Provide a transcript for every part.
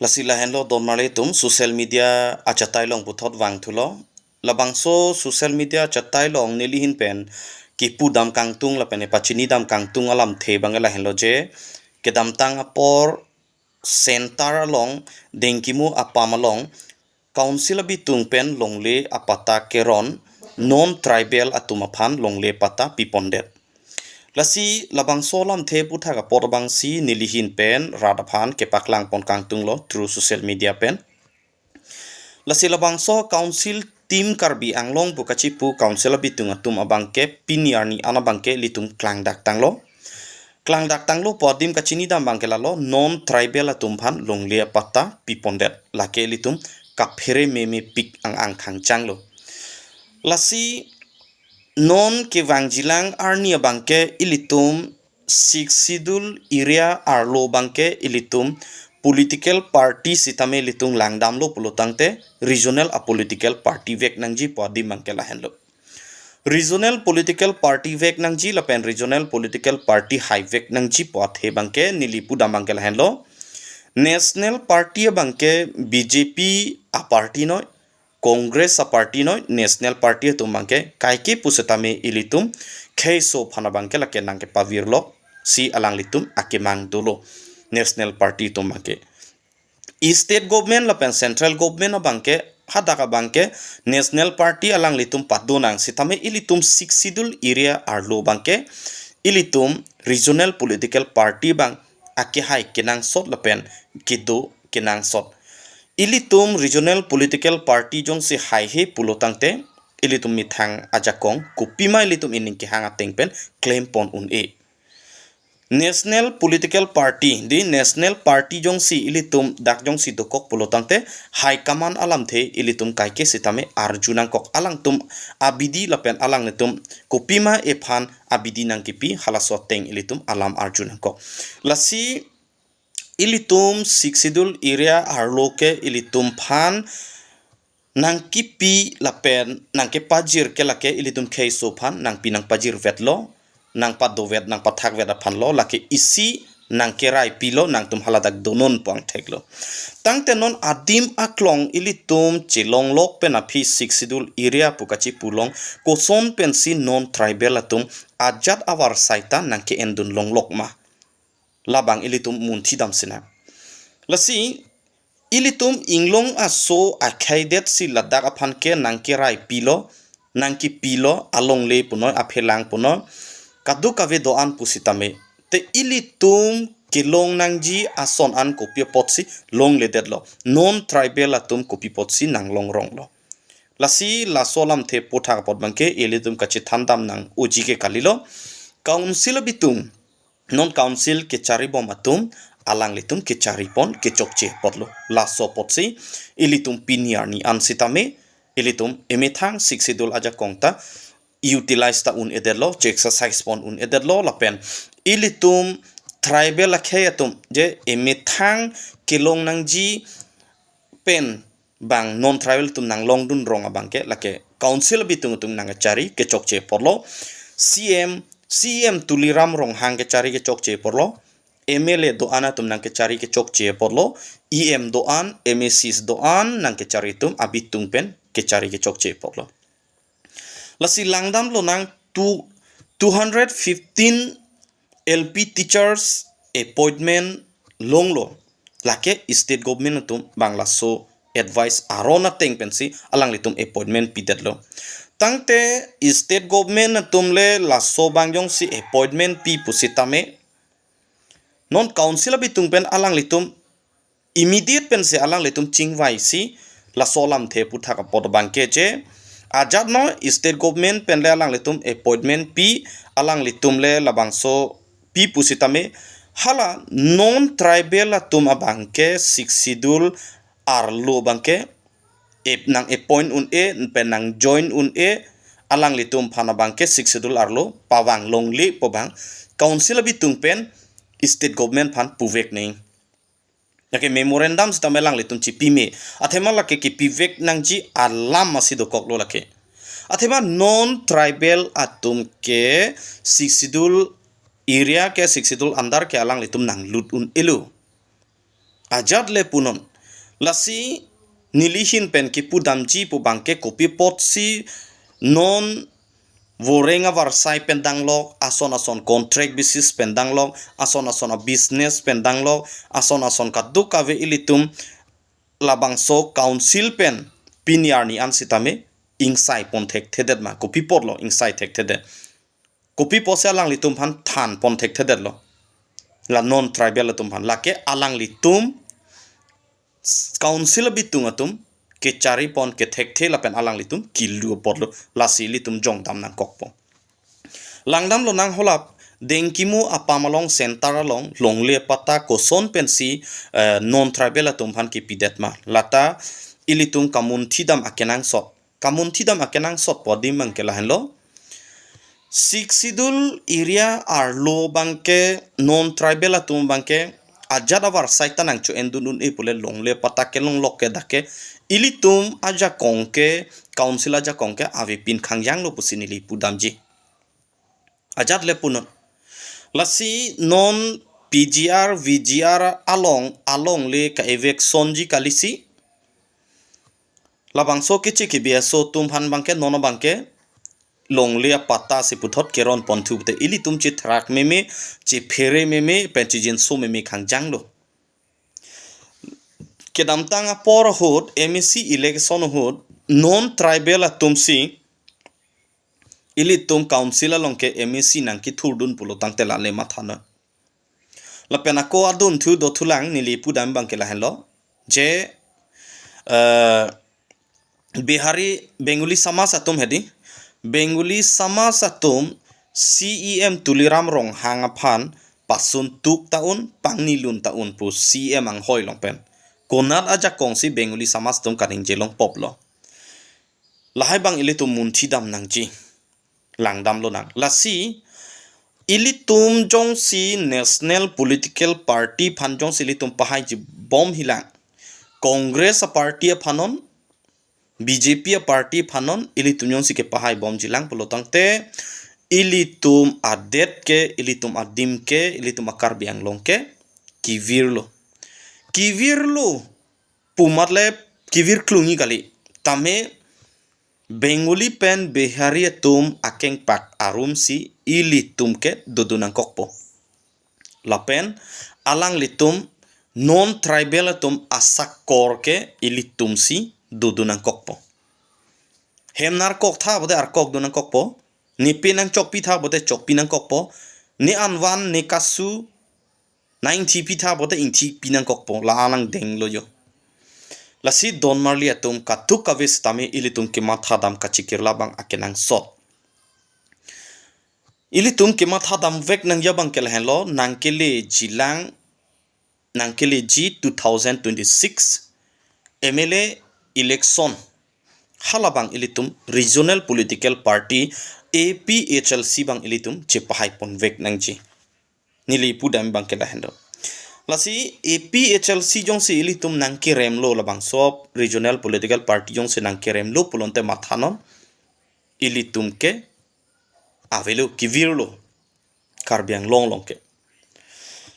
Lasila henlo don male tum social media achatai long puthot wang thulo labangso social media chatai long nilihin pen ki pu dam kangtung la pen pachini dam kangtung alam the bangela henlo je ke dam tang apor center along dengkimu apamalong council bitung pen longle apata keron non tribal atumaphan longle pata pipondet lasi labang solam the putha ka porbang si nilihin pen radaphan ke paklang pon kangtung lo through social media pen lasi labang so council team karbi anglong bukachi pu council bitung atum abang ke piniarni anabang ke litum klang dak tang lo podim kachini dam bang ke lalo non tribal atum phan longle pata pipondet lake litum kaphere meme pik ang khang chang lo lasi non ke wangjilang arnia bangke ilitum six sidul area arlo bangke ilitum political party sitame litung langdam lo pulutangte regional a political party vek nangji podi bangke lahen lo regional political party vek nangji lapen regional political party high vek nangji pot he bangke nilipu dam bangke lahen lo national party bangke BJP a party no Congress a party no national party tu mangke kaike pusetame ilitum keiso phana bangke lake nangke pavirlo si alang litum akemang dolo national party tu mangke state government la pen central government bangke hadaka bangke national party alang litum padonang sitame ilitum six sidul area arlo bangke ilitum regional political party bang ake hai kenang sot la pen kido kenang sot ilitum regional political party jong si hai he pulotangte ilitum mithang ajakong kupima ilitum ining ki hanga tengpen claim pon un e national political party di national party jong si ilitum dak jong si dokok pulotangte high command alam the ilitum kaike sitame arjunang kok alang tum abidi lapen alang netum kupima ephan abidi nang kipi halasot teng ilitum alam arjunang kok lasi ilitum siksidul area arloke ilitum phan nangki pi lapen nangke pajir ke lake ilitum keiso phan nang pinang pajir vetlo nang padovet nang pathak vet phan lo lake isi nangke rai pilo nang tum haladak donon pang theklo tangte non adim aklong ilitum chilong lok pen aphi siksidul area pukachi pulong koson pen si non tribal atum ajat awar saita nangke endun long lokma labang ilitum munthi dam sina lasi ilitum inglong aso akhaidet si ladak aphan ke nangke rai pilo nangki pilo along le puno aphelang puno kadu kave doan pusitame te ilitum kilong nangji ason an kopia potsi long le dedlo non tribal atum kopi potsi nang long rong lo lasi la solam the potha pot bangke ilitum kachi thandam nang uji ke kalilo council bitum non council ke chari bom atum alang litum ke chari pon ke chokche potlo la so potsi ilitum piniarni ansitame ilitum emethang siksidul aja kongta utilize ta un ederlo che exercise pon un ederlo lapen ilitum tribal akheyatum je emethang kilong nangji pen bang non tribal tum nang long dun rong abangke lake council bitung tum nang chari ke chokche porlo CM tuliram rong hang ke chari ke chokche porlo MLA doan tum nang ke chari ke chokche porlo EM doan MACs doan nang ke chari tum abitung pen ke chari ke chokche porlo lasi langdam lo nang 215 LP teachers appointment longlo lake state government tum bangla so advice arona teng pensi alang litum appointment pidetlo tangte state government tumle la so bangjong si appointment pi pusitame non council bitung pen alang litum immediate pen se alang litum chingwai si la solam the putha ka pod bangke je ajat no state government pen le alang litum appointment pi alang litum le labangso pi pusitame hala non tribal atum abangke siksidul arlo bangke ep nang appoint un e pen nang join un e alang litum phana bangke siksidul arlo pawang longli pobang council bitung pen state government phan puvek nei yake memorandum sta melang litum chipi me athema lake ki pivek nangji alam masido koklo lake athema non tribal atum ke siksidul area ke siksidul andar ke alang litum nang lut un elu ajat le punon lasi nilihin pen ki pu damji pu bangke kopi pot si non vorenga varsai pendanglok ason contract basis pendanglok ason business pendanglok ason kaduk kave ilitum labangso council pen pinyar ni ansitame insai pontek thedet ma kopi potlo insai tek thedet kopi pose alang litum han than pontek thedet lo la non tribal litum han lake alang litum council bitung atum ke cari pon ke thek the lapen alang litum kilu potlo lasi litum jong dam nang kokpo langdam lo nang holap dengkimu apamalong sentaralong longle pata koson pensi non tribal atum han ki pidetma lata ilitum kamunthidam akenang sot podim mangke lahenlo siksidul area arlo bangke non tribal atum bangke ajada war saita nang chu endunun e pule longle pata kelong lokke dake ilitum aja kongke council aja kongke ave pin khangyang lo pusinili pudamji ajat le punon lasi non PGR VGR along le ka evek sonji kalisi labangso kichi ki biaso tumhan bangke nono bangke longle pata se puthot keron ponthu te ilitum chi thrak meme chi phere meme penchijin so meme khangjang lo kedamtang por hod MEC election hod non tribal atumsi ilitum council alongke MEC nangki thurdun pulo tangte la le mathana la penako adun thu do thulang nili pudam bangke la hello je Bihari Bengali Samas atum hedi Bengali Samas atum CEM tuliram rong hangaphan pasun tuk taun pangnilun taun pu CEM ang hoi longpen konat aja kongsi Bengali Samas tum kaning jelong poplo lahai bang ilitum munthidam nangji langdam lo nang lasi ilitum jong si National Political Party phanjong silitum pahai ji bom hilang Congress party phanon BJP party phanon ilitum jong si ke pahai bom jilang pelotang te ilitum adet ke ilitum adim ke ilitum akar biang long ke kivirlo pumatle kivir klungi kali tame Bengali pen Bihari tum akeng pak arum si ilitum ke dodunang kokpo lapen alang litum non tribal tum asak kor ke ilitum si dodunang kokpo hemnar kok tha bode ar kok dunang kokpo ni pinang chokpi tha bode chokpi nang kokpo ni anwan ni kasu 90 pi tha bode inti pinang kokpo la alang deng lo yo lasi don marli atum katuk kavis tami ilitum ke matha dam kachikir labang akenang sot ilitum ke matha dam vek nang yabang kelhenlo nangkele G 2026 MLA election halabang ilitum regional political party APHLC bang ilitum chepahai pon vek nangji nili pudam bang kelhenlo lasi APHLC jong si ilitum nangki remlo labang sop regional political party jong si nangki remlo pulonte mathanon ilitum ke avelo kivirlo karbiang long ke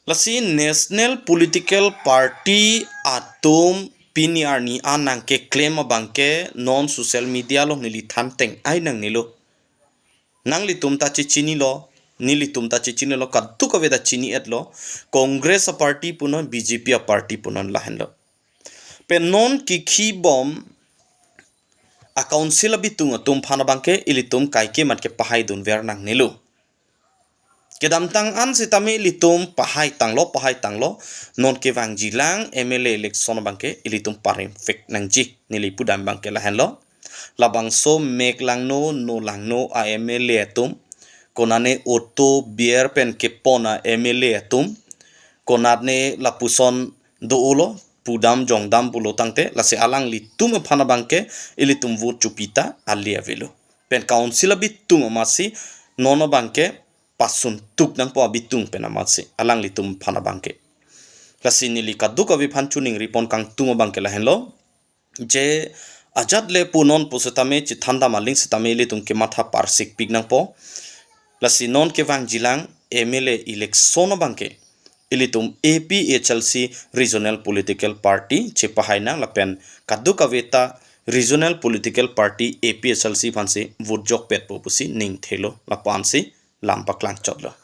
lasi national political party atom piniar ni anang ke claim bangke non social media lo nili thanteng ai nang nilo nang litum ta chichini lo nilitum ta chichini lo kadtu ka veda chini etlo Congress party punon BJP party punon lahenlo pe non ki bom a council bitung tum phana bangke ilitum kaike matke pahai dun ver nang nilu kedamtang an sitami ilitum pahai tanglo non ke wang jilang MLA election bangke ilitum parim fek nangji nilipu dam bangke lahenlo labang so mek langno no langno a MLA tum konane oto bier pen kepona MLA tum konatne lapuson doulo pudam jongdam bulo tangte lase alang litum phana bangke ilitum vote chupita ali avelo pen council bitung amasi nono bangke pasun tuk nang po bitung pen amasi alang litum phana bangke lasi nili kaduk avi phanchuning ripon kang tungo bangke lahenlo je ajat le punon pusatame chithanda maling sitame litum ke matha parsik pignang po lasi non ke wang jilang MLA election bangke ilitum APHLC Regional Political Party chepahaina lapen kaduk aveta Regional Political Party APHLC phansi vote jok pet po pusi ning thelo lapansi lampaklang chodlo